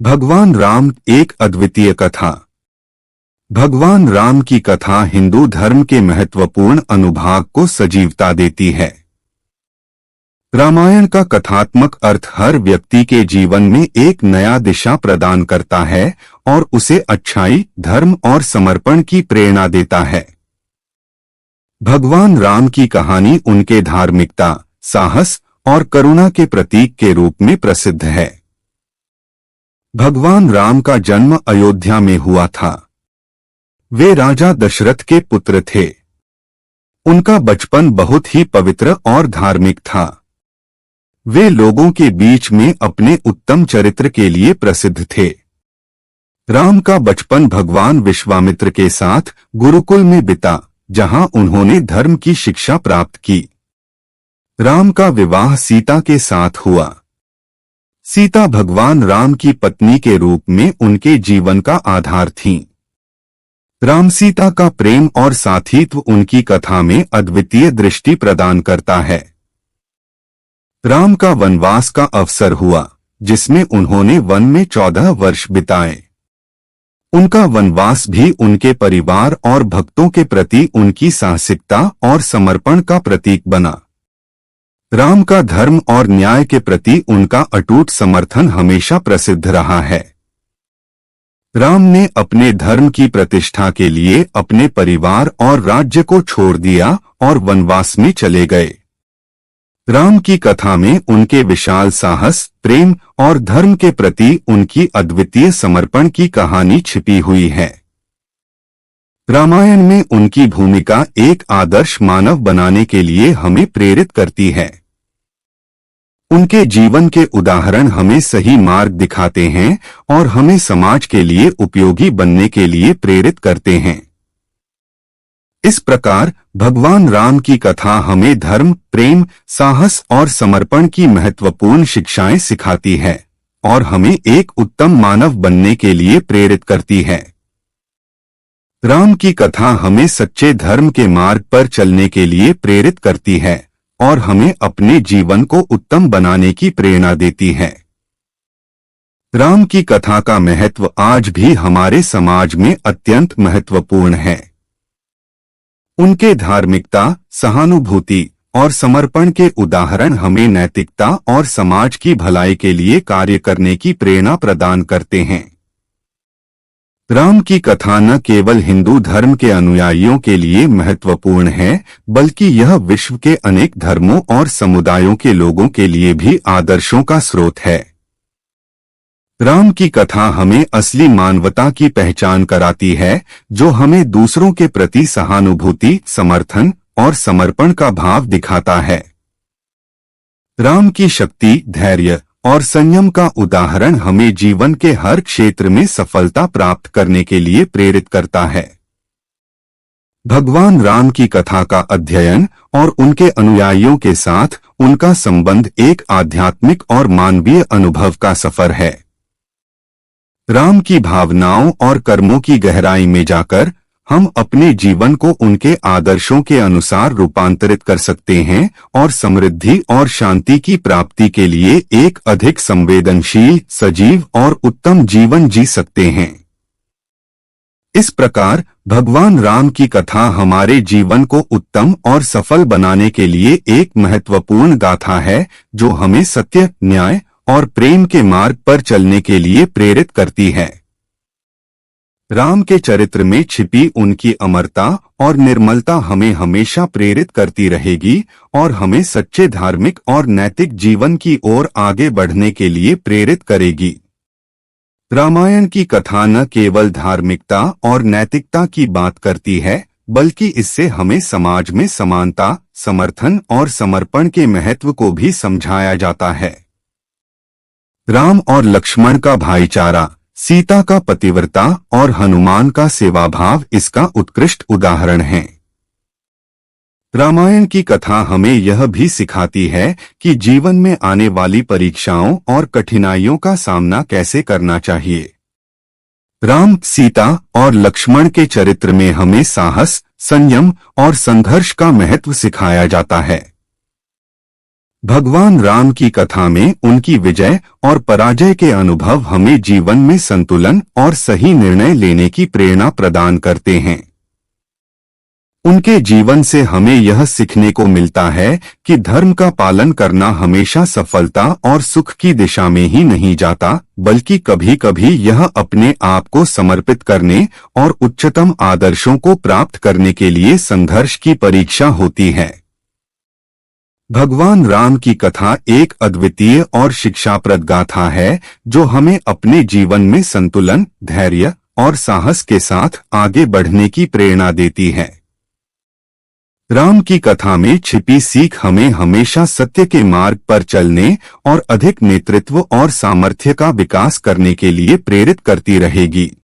भगवान राम एक अद्वितीय कथा। भगवान राम की कथा हिंदू धर्म के महत्वपूर्ण अनुभाग को सजीवता देती है। रामायण का कथात्मक अर्थ हर व्यक्ति के जीवन में एक नया दिशा प्रदान करता है और उसे अच्छाई, धर्म और समर्पण की प्रेरणा देता है। भगवान राम की कहानी उनके धार्मिकता, साहस और करुणा के प्रतीक के रूप में प्रसिद्ध है। भगवान राम का जन्म अयोध्या में हुआ था। वे राजा दशरथ के पुत्र थे। उनका बचपन बहुत ही पवित्र और धार्मिक था। वे लोगों के बीच में अपने उत्तम चरित्र के लिए प्रसिद्ध थे। राम का बचपन भगवान विश्वामित्र के साथ गुरुकुल में बीता, जहां उन्होंने धर्म की शिक्षा प्राप्त की। राम का विवाह सीता के साथ हुआ। सीता भगवान राम की पत्नी के रूप में उनके जीवन का आधार थीं। राम सीता का प्रेम और साथीत्व उनकी कथा में अद्वितीय दृष्टि प्रदान करता है। राम का वनवास का अवसर हुआ, जिसमें उन्होंने वन में 14 वर्ष बिताए। उनका वनवास भी उनके परिवार और भक्तों के प्रति उनकी साहसिकता और समर्पण का प्रतीक बना। राम का धर्म और न्याय के प्रति उनका अटूट समर्थन हमेशा प्रसिद्ध रहा है। राम ने अपने धर्म की प्रतिष्ठा के लिए अपने परिवार और राज्य को छोड़ दिया और वनवास में चले गए। राम की कथा में उनके विशाल साहस, प्रेम और धर्म के प्रति उनकी अद्वितीय समर्पण की कहानी छिपी हुई है। रामायण में उनकी भूमिका एक आदर्श मानव बनाने के लिए हमें प्रेरित करती है। उनके जीवन के उदाहरण हमें सही मार्ग दिखाते हैं और हमें समाज के लिए उपयोगी बनने के लिए प्रेरित करते हैं। इस प्रकार भगवान राम की कथा हमें धर्म, प्रेम, साहस और समर्पण की महत्वपूर्ण शिक्षाएं सिखाती है और हमें एक उत्तम मानव बनने के लिए प्रेरित करती है। राम की कथा हमें सच्चे धर्म के मार्ग पर चलने के लिए प्रेरित करती है और हमें अपने जीवन को उत्तम बनाने की प्रेरणा देती है। राम की कथा का महत्व आज भी हमारे समाज में अत्यंत महत्वपूर्ण है। उनके धार्मिकता, सहानुभूति और समर्पण के उदाहरण हमें नैतिकता और समाज की भलाई के लिए कार्य करने की प्रेरणा प्रदान करते हैं। राम की कथा न केवल हिंदू धर्म के अनुयायियों के लिए महत्वपूर्ण है, बल्कि यह विश्व के अनेक धर्मों और समुदायों के लोगों के लिए भी आदर्शों का स्रोत है। राम की कथा हमें असली मानवता की पहचान कराती है, जो हमें दूसरों के प्रति सहानुभूति, समर्थन और समर्पण का भाव दिखाता है। राम की शक्ति, धैर्य और संयम का उदाहरण हमें जीवन के हर क्षेत्र में सफलता प्राप्त करने के लिए प्रेरित करता है। भगवान राम की कथा का अध्ययन और उनके अनुयायियों के साथ उनका संबंध एक आध्यात्मिक और मानवीय अनुभव का सफर है। राम की भावनाओं और कर्मों की गहराई में जाकर हम अपने जीवन को उनके आदर्शों के अनुसार रूपांतरित कर सकते हैं और समृद्धि और शांति की प्राप्ति के लिए एक अधिक संवेदनशील, सजीव और उत्तम जीवन जी सकते हैं। इस प्रकार भगवान राम की कथा हमारे जीवन को उत्तम और सफल बनाने के लिए एक महत्वपूर्ण गाथा है, जो हमें सत्य, न्याय और प्रेम के मार्ग पर चलने के लिए प्रेरित करती है। राम के चरित्र में छिपी उनकी अमरता और निर्मलता हमें हमेशा प्रेरित करती रहेगी और हमें सच्चे धार्मिक और नैतिक जीवन की ओर आगे बढ़ने के लिए प्रेरित करेगी। रामायण की कथा न केवल धार्मिकता और नैतिकता की बात करती है, बल्कि इससे हमें समाज में समानता, समर्थन और समर्पण के महत्व को भी समझाया जाता है। राम और लक्ष्मण का भाईचारा, सीता का पतिव्रता और हनुमान का सेवाभाव इसका उत्कृष्ट उदाहरण है। रामायण की कथा हमें यह भी सिखाती है कि जीवन में आने वाली परीक्षाओं और कठिनाइयों का सामना कैसे करना चाहिए। राम, सीता और लक्ष्मण के चरित्र में हमें साहस, संयम और संघर्ष का महत्व सिखाया जाता है। भगवान राम की कथा में उनकी विजय और पराजय के अनुभव हमें जीवन में संतुलन और सही निर्णय लेने की प्रेरणा प्रदान करते हैं। उनके जीवन से हमें यह सीखने को मिलता है कि धर्म का पालन करना हमेशा सफलता और सुख की दिशा में ही नहीं जाता, बल्कि कभी कभी यह अपने आप को समर्पित करने और उच्चतम आदर्शों को प्राप्त करने के लिए संघर्ष की परीक्षा होती है। भगवान राम की कथा एक अद्वितीय और शिक्षाप्रद गाथा है, जो हमें अपने जीवन में संतुलन, धैर्य और साहस के साथ आगे बढ़ने की प्रेरणा देती है। राम की कथा में छिपी सीख हमें हमेशा सत्य के मार्ग पर चलने और अधिक नेतृत्व और सामर्थ्य का विकास करने के लिए प्रेरित करती रहेगी।